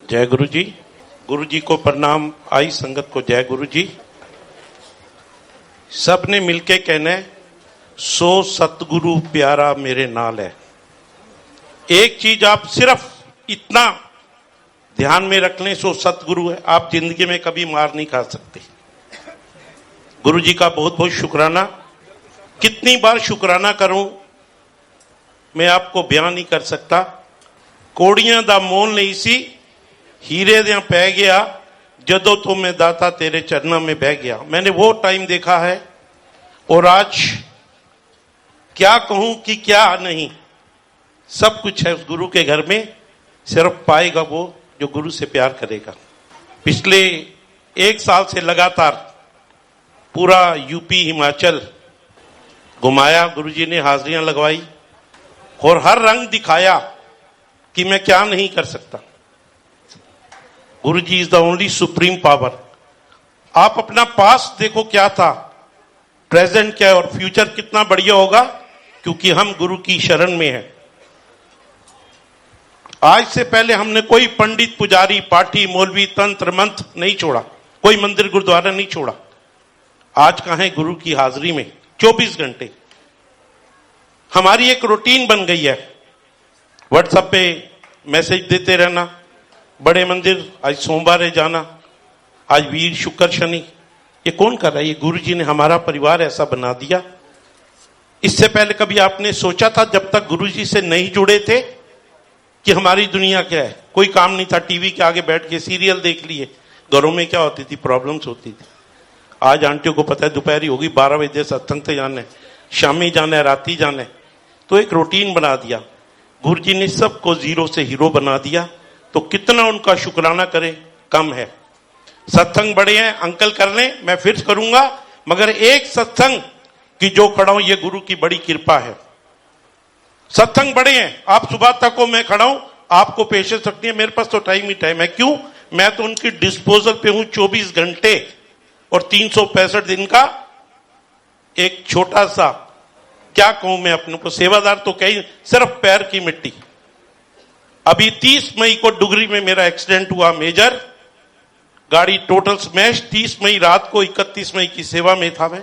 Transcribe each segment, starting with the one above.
जय गुरु जी को प्रणाम, आई संगत को जय गुरु जी। सब ने मिलके कहना है, सो सतगुरु प्यारा मेरे नाल है। एक चीज आप सिर्फ इतना ध्यान में रख लें, सो सतगुरु है, आप जिंदगी में कभी मार नहीं खा सकते। गुरु जी का बहुत बहुत शुक्राना। कितनी बार शुक्राना करूं मैं आपको बयान नहीं कर सकता। कोड़ियां दा मोल नहीं सी, हीरे दियां पै गया, जदों तो मैं दाता तेरे चरणों में बह गया। मैंने वो टाइम देखा है और आज क्या कहूं कि क्या नहीं, सब कुछ है उस गुरु के घर में। सिर्फ पाएगा वो जो गुरु से प्यार करेगा। पिछले 1 साल से लगातार पूरा यूपी हिमाचल घुमाया, गुरुजी ने हाजिरियां लगवाई और हर रंग दिखाया कि मैं क्या नहीं कर सकता। Guruji is the only supreme power. आप अपना पास्ट देखो क्या था, प्रेजेंट क्या है और फ्यूचर कितना बढ़िया होगा, क्योंकि हम गुरु की शरण में हैं। आज से पहले हमने कोई पंडित, पुजारी, पाठी, मौलवी, तंत्र मंत्र नहीं छोड़ा, कोई मंदिर गुरुद्वारा नहीं छोड़ा। आज कहां है गुरु की हाजिरी में 24 घंटे। हमारी एक रूटीन बन गई है, व्हाट्सएप पे मैसेज देते रहना, बड़े मंदिर आज सोमवार है जाना, आज वीर शुक्र शनि। ये कौन कर रहा है? ये गुरु जी ने हमारा परिवार ऐसा बना दिया। इससे पहले कभी आपने सोचा था जब तक गुरु जी से नहीं जुड़े थे कि हमारी दुनिया क्या है? कोई काम नहीं था, टीवी के आगे बैठ के सीरियल देख लिए। घरों में क्या होती थी? प्रॉब्लम्स होती थी। आज आंटियों को पता है दोपहरी होगी 12 बजे सत्संग से जाना है, शामी जाना है, राती जाना है। तो एक रूटीन बना दिया। गुरु जी ने सबको जीरो से हीरो बना दिया, तो कितना उनका शुक्राना करें कम है। सत्संग बड़े हैं, अंकल कर लें, मैं फिर करूंगा, मगर एक सत्संग की जो खड़ा हूं ये गुरु की बड़ी कृपा है। सत्संग बड़े हैं, आप सुबह तक को मैं खड़ा हूं, आपको पेशेंस रखनी है, मेरे पास तो टाइम ही टाइम है। क्यों? मैं तो उनकी डिस्पोजल पे हूं 24 घंटे और 365 दिन का एक छोटा सा, क्या कहूं मैं अपने को, सेवादार तो कहीं सिर्फ पैर की मिट्टी। अभी 30 मई को डुगरी में मेरा एक्सीडेंट हुआ मेजर, गाड़ी टोटल स्मैश। 30 मई रात को 31 मई की सेवा में था मैं।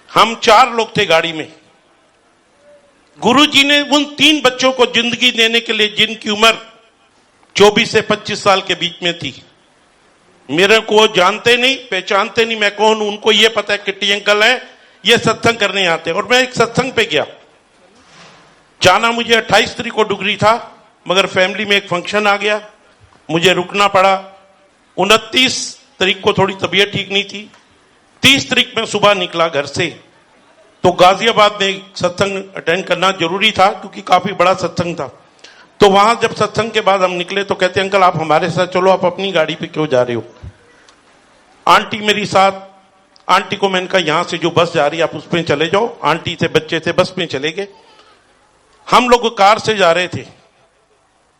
हम 4 लोग थे गाड़ी में। गुरु जी ने उन 3 बच्चों को जिंदगी देने के लिए, जिनकी उम्र 24 से 25 साल के बीच में थी, मेरे को जानते नहीं, पहचानते नहीं, मैं कौन हूं, उनको ये पता है किट्टी अंकल है, ये सत्संग करने आते हैं। और मैं एक सत्संग पे गया, जाना मुझे 28 तारीख को डुगरी था, मगर फैमिली में एक फंक्शन आ गया, मुझे रुकना पड़ा। 29 तारीख को थोड़ी तबीयत ठीक नहीं थी। 30 तारीख में सुबह निकला घर से, तो गाजियाबाद में सत्संग अटेंड करना जरूरी था क्योंकि काफी बड़ा सत्संग था। तो वहां जब सत्संग के बाद हम निकले तो कहते अंकल आप हमारे साथ चलो, आप अपनी गाड़ी पे क्यों जा रहे हो? आंटी मेरी साथ, आंटी को मैंने कहा यहां से जो बस जा रही है आप उस पर चले जाओ। आंटी थे, बच्चे थे, बस में चले गए। हम लोग कार से जा रहे थे,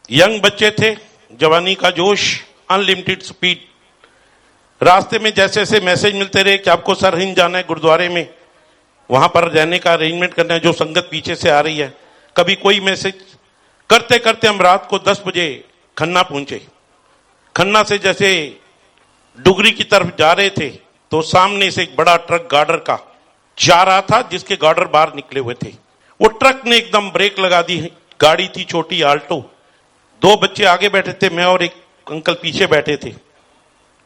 यंग बच्चे थे, जवानी का जोश, अनलिमिटेड स्पीड। रास्ते में जैसे जैसे मैसेज मिलते रहे कि आपको सरहिंद जाना है गुरुद्वारे में, वहां पर रहने का अरेंजमेंट करना है, जो संगत पीछे से आ रही है। कभी कोई मैसेज करते करते हम रात को 10 बजे खन्ना पहुंचे। खन्ना से जैसे डुगरी की तरफ जा रहे थे तो सामने से एक बड़ा ट्रक गार्डर का जा रहा था, जिसके गार्डर बाहर निकले हुए थे। वो ट्रक ने एकदम ब्रेक लगा दी। गाड़ी थी छोटी आल्टो, 2 बच्चे आगे बैठे थे, मैं और एक अंकल पीछे बैठे थे।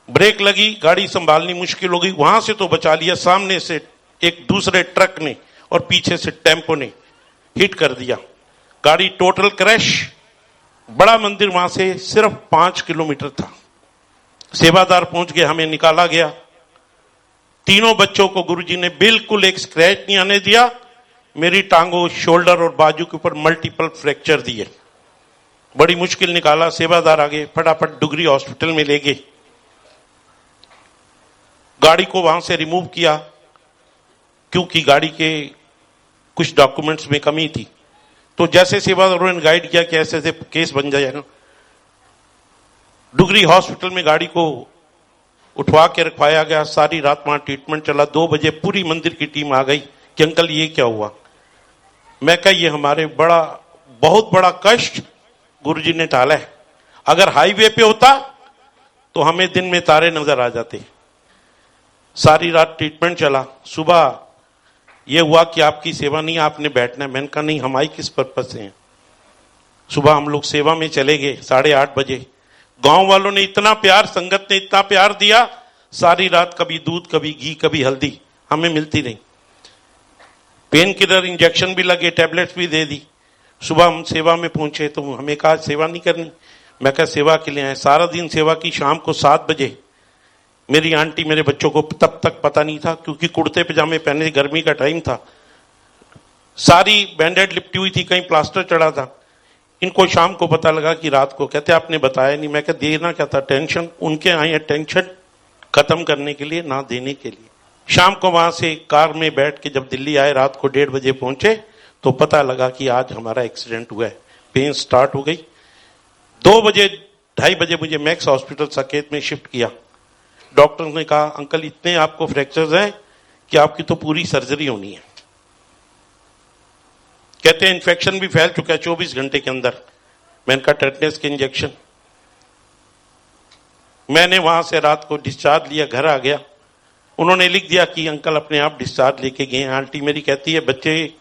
ब्रेक लगी, गाड़ी संभालनी मुश्किल हो गई। वहां से तो बचा लिया, सामने से एक दूसरे ट्रक ने और पीछे से टेम्पो ने हिट कर दिया। गाड़ी टोटल क्रैश। बड़ा मंदिर वहां से सिर्फ 5 किलोमीटर था। सेवादार पहुंच गए, हमें निकाला गया। तीनों बच्चों को गुरुजी ने बिल्कुल एक स्क्रैच नहीं आने दिया। मेरी टांगों, शोल्डर और बाजू के ऊपर मल्टीपल फ्रैक्चर दिए। बड़ी मुश्किल निकाला। सेवादार आगे फटाफट डुगरी हॉस्पिटल में ले गए। गाड़ी को वहां से रिमूव किया क्योंकि गाड़ी के कुछ डॉक्यूमेंट्स में कमी थी। तो जैसे सेवादारों ने गाइड किया कि ऐसे ऐसे केस बन जाएगा, डुगरी हॉस्पिटल में गाड़ी को उठवा के रखवाया गया। सारी रात वहां ट्रीटमेंट चला। 2 बजे पूरी मंदिर की टीम आ गई कि अंकल ये क्या हुआ। मैं कहा ये हमारे बहुत बड़ा कष्ट गुरुजी ने टाला है। अगर हाईवे पे होता तो हमें दिन में तारे नजर आ जाते। सारी रात ट्रीटमेंट चला। सुबह यह हुआ कि आपकी सेवा नहीं, आपने बैठना है। मैंने कहा नहीं, हम आई किस पर्पज से हैं। सुबह हम लोग सेवा में चले गए 8:30 बजे। गांव वालों ने इतना प्यार, संगत ने इतना प्यार दिया, सारी रात कभी दूध, कभी घी, कभी हल्दी हमें मिलती नहीं। पेन किलर इंजेक्शन भी लगे, टैबलेट्स भी दे दी। सुबह हम सेवा में पहुंचे तो हमें कहा सेवा नहीं करनी। मैं कहा सेवा के लिए आए। सारा दिन सेवा की। शाम को 7 बजे मेरी आंटी, मेरे बच्चों को तब तक पता नहीं था क्योंकि कुर्ते पजामे पहने, गर्मी का टाइम था, सारी बैंडेड लिपटी हुई थी, कहीं प्लास्टर चढ़ा था। इनको शाम को पता लगा कि रात को, कहते आपने बताया नहीं। मैं कहा देना क्या था, टेंशन। उनके आए हैं टेंशन खत्म करने के लिए, ना देने के लिए। शाम को वहां से कार में बैठ के जब दिल्ली आए, रात को 1:30 बजे पहुंचे तो पता लगा कि आज हमारा एक्सीडेंट हुआ है। पेन स्टार्ट हो गई। 2 बजे 2:30 बजे मुझे मैक्स हॉस्पिटल साकेत में शिफ्ट किया। डॉक्टर ने कहा अंकल इतने आपको फ्रैक्चर्स हैं कि आपकी तो पूरी सर्जरी होनी है। कहते हैं इन्फेक्शन भी फैल चुका है 24 घंटे के अंदर। मैंने कहा टेटनेस के इंजेक्शन। मैंने वहां से रात को डिस्चार्ज लिया, घर आ गया। उन्होंने लिख दिया कि अंकल अपने आप डिस्चार्ज लेके गए। आंटी मेरी कहती है बच्चे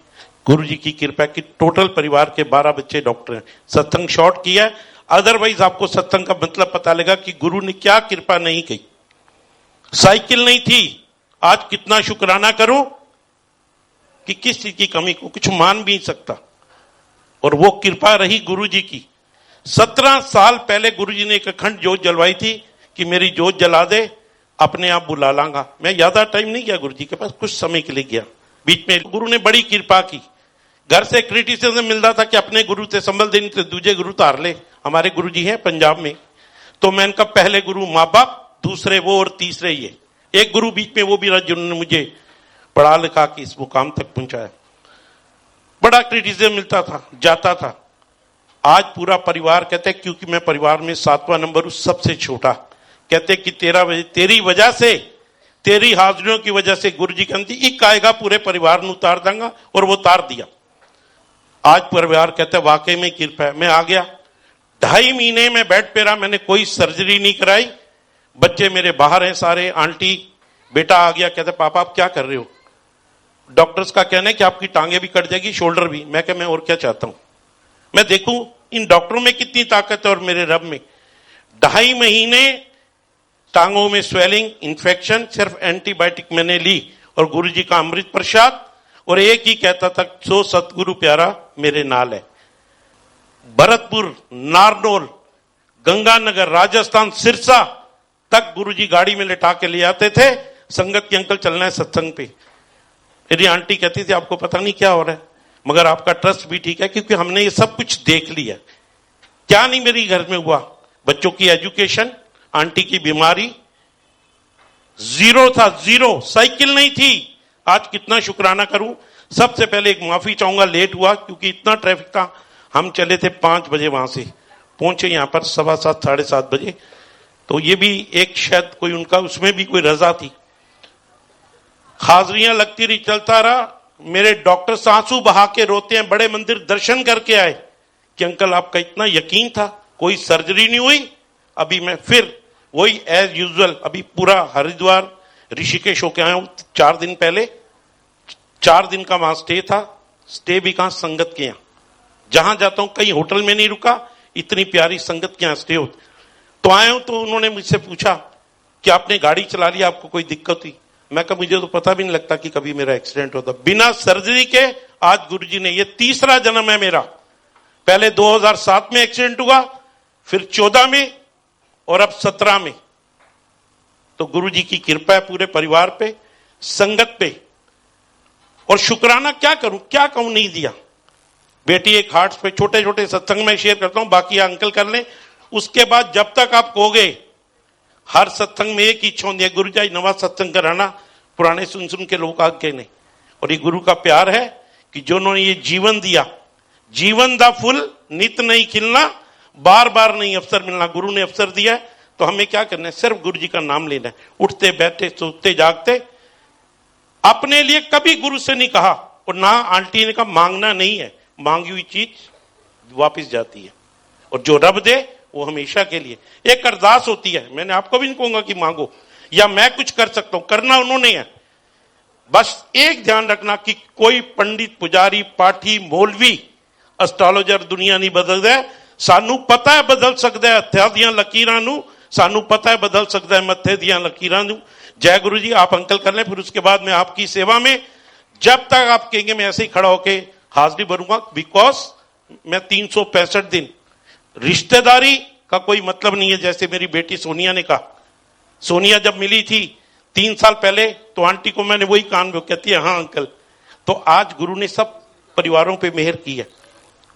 गुरु जी की कृपा की, टोटल परिवार के 12 बच्चे डॉक्टर हैं। सत्संग शॉर्ट किया है, अदरवाइज आपको सत्संग का मतलब पता लगा कि गुरु ने क्या कृपा नहीं की। साइकिल नहीं थी, आज कितना शुक्राना करूं कि किस चीज की कमी को कुछ मान भी नहीं सकता। और वो कृपा रही गुरु जी की। 17 साल पहले गुरु जी ने एक अखंड जोत जलवाई थी कि मेरी जोत जला दे, अपने आप बुला लांगा। मैं ज्यादा टाइम नहीं गया गुरु जी के पास, कुछ समय के लिए गया। बीच में गुरु ने बड़ी कृपा की। घर से क्रिटिसिज्म मिलता था कि अपने गुरु से संभल देनी तो दूसरे गुरु तार ले। हमारे गुरु जी हैं पंजाब में। तो मैं इनका पहले गुरु माँ बाप, दूसरे वो और तीसरे ये। एक गुरु बीच में वो भी रहा जिन्होंने मुझे पढ़ा लिखा कि इस मुकाम तक पहुंचाया। बड़ा क्रिटिसिज्म मिलता था, जाता था। आज पूरा परिवार कहते हैं, क्योंकि मैं परिवार में 7वां नंबर हूं, सबसे छोटा, कहते कि तेरी वजह से, तेरी हाजिरियों की वजह से गुरु जी कहती एक आएगा पूरे परिवार में उतार देंगे, और वो उतार दिया। आज परिवार कहते वाकई में कृपा है। मैं आ गया, 2.5 महीने में बेड पे रहा। मैंने कोई सर्जरी नहीं कराई। बच्चे मेरे बाहर हैं सारे। आंटी बेटा आ गया, कहते पापा आप क्या कर रहे हो। डॉक्टर्स का कहना है कि आपकी टांगे भी कट जाएगी, शोल्डर भी। मैं क्या, मैं और क्या चाहता हूं, मैं देखूं इन डॉक्टरों में कितनी ताकत है और मेरे रब में। 2.5 महीने टांगों में स्वेलिंग, इंफेक्शन, सिर्फ एंटीबायोटिक मैंने ली और गुरु जी का अमृत प्रसाद। और एक ही कहता था, सो सतगुरु प्यारा मेरे नाल है। भरतपुर, नारनौल, गंगानगर, राजस्थान, सिरसा तक गुरु जी गाड़ी में लिटा के ले आते थे। संगत के अंकल चलना है सत्संग पे। मेरी आंटी कहती थी आपको पता नहीं क्या हो रहा है, मगर आपका ट्रस्ट भी ठीक है क्योंकि हमने ये सब कुछ देख लिया। क्या नहीं मेरी घर में हुआ, बच्चों की एजुकेशन, आंटी की बीमारी, जीरो था, जीरो। साइकिल नहीं थी। आज कितना शुक्राना करूं। सबसे पहले एक माफी चाहूंगा, लेट हुआ क्योंकि इतना ट्रैफिक था। हम चले थे 5 बजे, वहां से पहुंचे यहां पर 7:15 7:30 बजे। तो ये भी एक शायद कोई उनका, उसमें भी कोई रजा थी। हाजरियां लगती रही, चलता रहा। मेरे डॉक्टर आंसू बहा के रोते हैं, बड़े मंदिर दर्शन करके आए कि अंकल आपका इतना यकीन था, कोई सर्जरी नहीं हुई। अभी मैं फिर वही एज यूजुअल, अभी पूरा हरिद्वार ऋषिकेश होके आया हूं 4 दिन पहले। 4 दिन का वहां स्टे था। स्टे भी कहां, संगत के यहां। जहां जाता हूं कहीं होटल में नहीं रुका, इतनी प्यारी संगत के यहां स्टे होती। तो आया हूं तो उन्होंने मुझसे पूछा कि आपने गाड़ी चला लिया, आपको कोई दिक्कत हुई। मैं कहा मुझे तो पता भी नहीं लगता कि कभी मेरा एक्सीडेंट होता। बिना सर्जरी के आज गुरुजी ने, ये तीसरा जन्म है मेरा। पहले 2007 में एक्सीडेंट हुआ, फिर 14 में और अब 17 में। तो गुरुजी की कृपा है पूरे परिवार पे, संगत पे। और शुक्राना क्या करूं, क्या कहूं, नहीं दिया। बेटी एक हार्ट पे, छोटे छोटे सत्संग में शेयर करता हूं, बाकी अंकल कर लें। उसके बाद जब तक आप कहोगे, हर सत्संग में एक इच्छा होती है, गुरु जी नवा सत्संग कराना, पुराने सुन सुन के लोग आगे नहीं। और ये गुरु का प्यार है कि जो उन्होंने ये जीवन दिया, जीवन दा फूल नित नहीं खिलना, बार बार नहीं अवसर मिलना। गुरु ने अवसर दिया है तो हमें क्या करना है, सिर्फ गुरु जी का नाम लेना है। उठते बैठे सोते जागते अपने लिए कभी गुरु से नहीं कहा, और ना आंटी ने कहा मांगना नहीं है। मांगी हुई चीज वापिस जाती है, और जो रब दे वो हमेशा के लिए। एक अरदास होती है, मैंने आपको भी नहीं कहूंगा कि मांगो या मैं कुछ कर सकता हूं, करना उन्होंने है। बस एक ध्यान रखना कि कोई पंडित पुजारी पाठी मौलवी एस्ट्रोलॉजर दुनिया नहीं बदलदा। सानू पता है बदल सकता है हत्थां दियां लकीरां नूं, सानू पता है बदल सकता है मत्थे दियां लकीरां नूं। जय गुरु जी, आप अंकल कर लें, फिर उसके बाद मैं आपकी सेवा में जब तक आप कहेंगे मैं ऐसे ही खड़ा होके हाजिरी भरूंगा। बिकॉज मैं 365 दिन, रिश्तेदारी का कोई मतलब नहीं है। जैसे मेरी बेटी सोनिया ने कहा, सोनिया जब मिली थी 3 साल पहले तो आंटी को मैंने वही कान में, कहती है हाँ अंकल। तो आज गुरु ने सब परिवारों पे मेहर की है।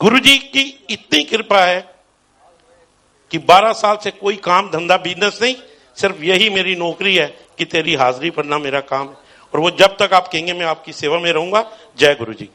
गुरु जी की इतनी कृपा है कि 12 साल से कोई काम धंधा बिजनेस नहीं, सिर्फ यही मेरी नौकरी है कि तेरी हाजिरी पढ़ना मेरा काम है। और वो जब तक आप कहेंगे मैं आपकी सेवा में रहूंगा। जय गुरु जी।